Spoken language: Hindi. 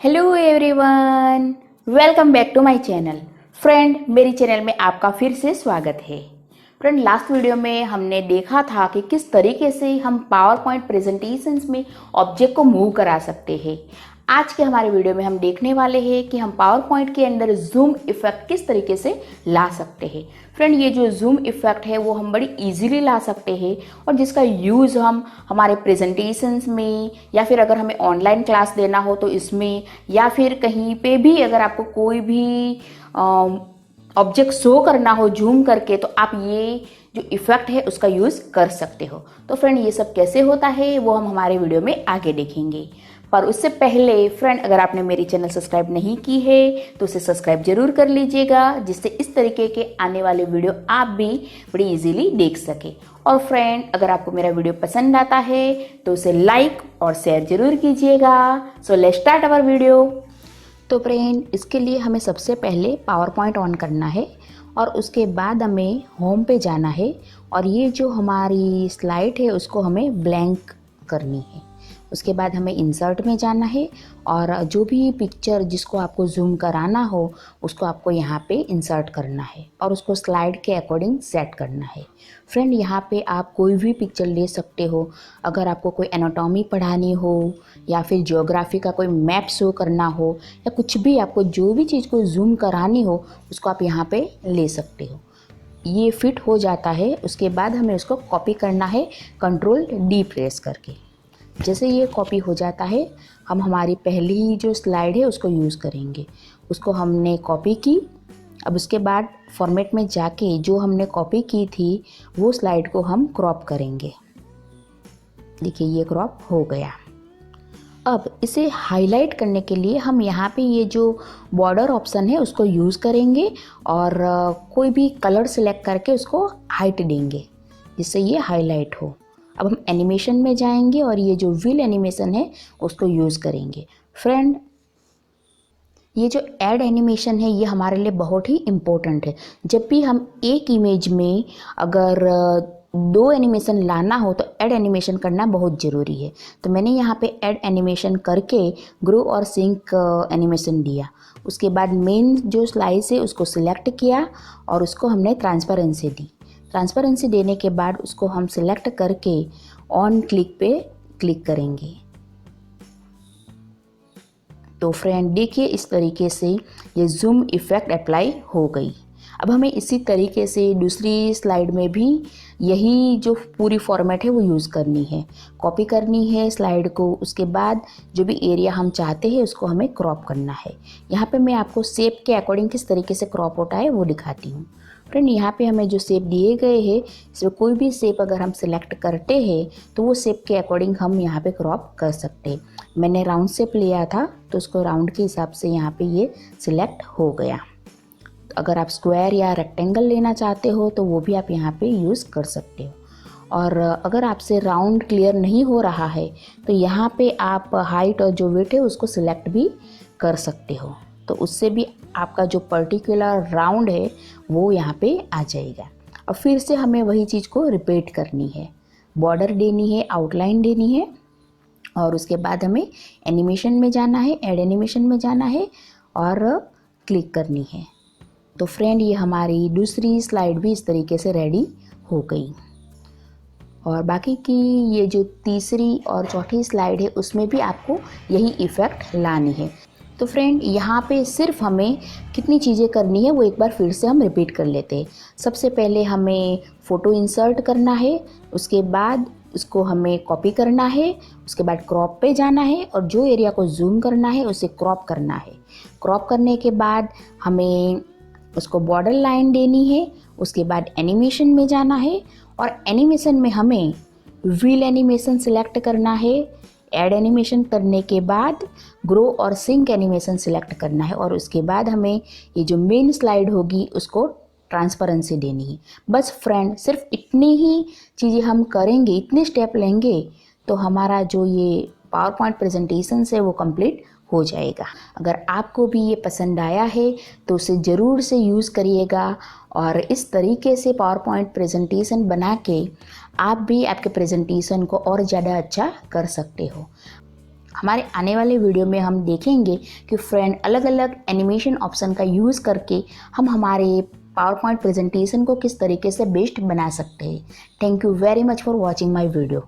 Hello everyone, welcome back to my channel. Friend, मेरी चैनल में आपका फिर से स्वागत है। फ्रेंड, लास्ट वीडियो में हमने देखा था कि किस तरीके से हम पावर पॉइंट प्रेजेंटेशंस में ऑब्जेक्ट को मूव करा सकते हैं। आज के हमारे वीडियो में हम देखने वाले हैं कि हम पावर पॉइंट के अंदर जूम इफेक्ट किस तरीके से ला सकते हैं। फ्रेंड, ये जो जूम इफेक्ट है वो हम बड़ी इजीली ला सकते हैं और जिसका यूज़ हम हमारे प्रेजेंटेशंस में या फिर अगर हमें ऑनलाइन क्लास देना हो तो इसमें, या फिर कहीं पे भी अगर आपको कोई भी ऑब्जेक्ट शो करना हो जूम करके, तो आप ये जो इफेक्ट है उसका यूज़ कर सकते हो। तो फ्रेंड, ये सब कैसे होता है वो हम हमारे वीडियो में आगे देखेंगे। पर उससे पहले फ्रेंड, अगर आपने मेरी चैनल सब्सक्राइब नहीं की है तो उसे सब्सक्राइब जरूर कर लीजिएगा, जिससे इस तरीके के आने वाले वीडियो आप भी बड़ी इजीली देख सके। और फ्रेंड, अगर आपको मेरा वीडियो पसंद आता है तो उसे लाइक और शेयर जरूर कीजिएगा। So let's start our video. तो फ्रेंड, इसके लिए हमें सबसे पहले पावर पॉइंट ऑन करना है और उसके बाद हमें होम पे जाना है और ये जो हमारी स्लाइड है उसको हमें ब्लैंक करनी है। उसके बाद हमें इंसर्ट में जाना है और जो भी पिक्चर जिसको आपको जूम कराना हो उसको आपको यहाँ पे इंसर्ट करना है और उसको स्लाइड के अकॉर्डिंग सेट करना है। फ्रेंड, यहाँ पे आप कोई भी पिक्चर ले सकते हो। अगर आपको कोई एनाटॉमी पढ़ानी हो या फिर ज्योग्राफी का कोई मैप शो करना हो या कुछ भी, आपको जो भी चीज़ को जूम करानी हो उसको आप यहाँ पे ले सकते हो। ये फिट हो जाता है। उसके बाद हमें उसको कॉपी करना है Ctrl+D प्रेस करके। जैसे ये कॉपी हो जाता है, हम हमारी पहली जो स्लाइड है उसको यूज़ करेंगे। उसको हमने कॉपी की। अब उसके बाद फॉर्मेट में जाके जो हमने कॉपी की थी वो स्लाइड को हम क्रॉप करेंगे। देखिए, ये क्रॉप हो गया। अब इसे हाईलाइट करने के लिए हम यहाँ पे ये जो बॉर्डर ऑप्शन है उसको यूज़ करेंगे और कोई भी कलर सेलेक्ट करके उसको हाइट देंगे जिससे ये हाईलाइट हो। अब हम एनिमेशन में जाएंगे और ये जो व्हील एनिमेशन है उसको यूज़ करेंगे। फ्रेंड, ये जो ऐड एनिमेशन है ये हमारे लिए बहुत ही इम्पोर्टेंट है। जब भी हम एक इमेज में अगर दो एनिमेशन लाना हो तो ऐड एनिमेशन करना बहुत ज़रूरी है। तो मैंने यहाँ पे ऐड एनिमेशन करके ग्रो और सिंक एनिमेशन दिया। उसके बाद मेन जो स्लाइस है उसको सिलेक्ट किया और उसको हमने ट्रांसपेरेंसी दी। ट्रांसपेरेंसी देने के बाद उसको हम सिलेक्ट करके ऑन क्लिक पे क्लिक करेंगे। तो फ्रेंड, देखिए इस तरीके से ये जूम इफ़ेक्ट अप्लाई हो गई। अब हमें इसी तरीके से दूसरी स्लाइड में भी यही जो पूरी फॉर्मेट है वो यूज़ करनी है। कॉपी करनी है स्लाइड को। उसके बाद जो भी एरिया हम चाहते हैं उसको हमें क्रॉप करना है। यहाँ पे मैं आपको शेप के अकॉर्डिंग किस तरीके से क्रॉप होता है वो दिखाती हूँ। फ्रेंड, यहाँ पे हमें जो शेप दिए गए हैं इसमें कोई भी शेप अगर हम सिलेक्ट करते हैं तो वो शेप के अकॉर्डिंग हम यहाँ पे क्रॉप कर सकते हैं। मैंने राउंड शेप लिया था तो उसको राउंड के हिसाब से यहाँ पे ये सिलेक्ट हो गया। अगर आप स्क्वायर या रेक्टेंगल लेना चाहते हो तो वो भी आप यहाँ पे यूज़ कर सकते हो। और अगर आपसे राउंड क्लियर नहीं हो रहा है तो यहाँ पे आप हाइट और जो वेट है उसको सिलेक्ट भी कर सकते हो, तो उससे भी आपका जो पर्टिकुलर राउंड है वो यहाँ पे आ जाएगा। और फिर से हमें वही चीज़ को रिपीट करनी है। बॉर्डर देनी है, आउटलाइन देनी है और उसके बाद हमें एनिमेशन में जाना है, ऐड एनिमेशन में जाना है और क्लिक करनी है। तो फ्रेंड, ये हमारी दूसरी स्लाइड भी इस तरीके से रेडी हो गई। और बाकी की ये जो तीसरी और चौथी स्लाइड है उसमें भी आपको यही इफ़ेक्ट लानी है। तो फ्रेंड, यहाँ पे सिर्फ हमें कितनी चीज़ें करनी है वो एक बार फिर से हम रिपीट कर लेते हैं। सबसे पहले हमें फ़ोटो इंसर्ट करना है। उसके बाद उसको हमें कॉपी करना है। उसके बाद क्रॉप पे जाना है और जो एरिया को जूम करना है उसे क्रॉप करना है। क्रॉप करने के बाद हमें उसको बॉर्डर लाइन देनी है। उसके बाद एनिमेशन में जाना है और एनिमेशन में हमें व्हील एनिमेशन सिलेक्ट करना है। ऐड एनिमेशन करने के बाद ग्रो और सिंक एनिमेशन सिलेक्ट करना है और उसके बाद हमें ये जो मेन स्लाइड होगी उसको ट्रांसपेरेंसी देनी है। बस फ्रेंड, सिर्फ इतनी ही चीज़ें हम करेंगे, इतने स्टेप लेंगे तो हमारा जो ये पावर पॉइंट प्रेजेंटेशन है वो कंप्लीट हो जाएगा। अगर आपको भी ये पसंद आया है तो उसे ज़रूर से यूज़ करिएगा और इस तरीके से पावर पॉइंट प्रेजेंटेशन बना के आप भी आपके प्रेजेंटेशन को और ज़्यादा अच्छा कर सकते हो। हमारे आने वाले वीडियो में हम देखेंगे कि फ्रेंड अलग अलग एनिमेशन ऑप्शन का यूज़ करके हम हमारे पावर पॉइंट प्रेजेंटेशन को किस तरीके से बेस्ट बना सकते हैं। Thank you very much for watching my video.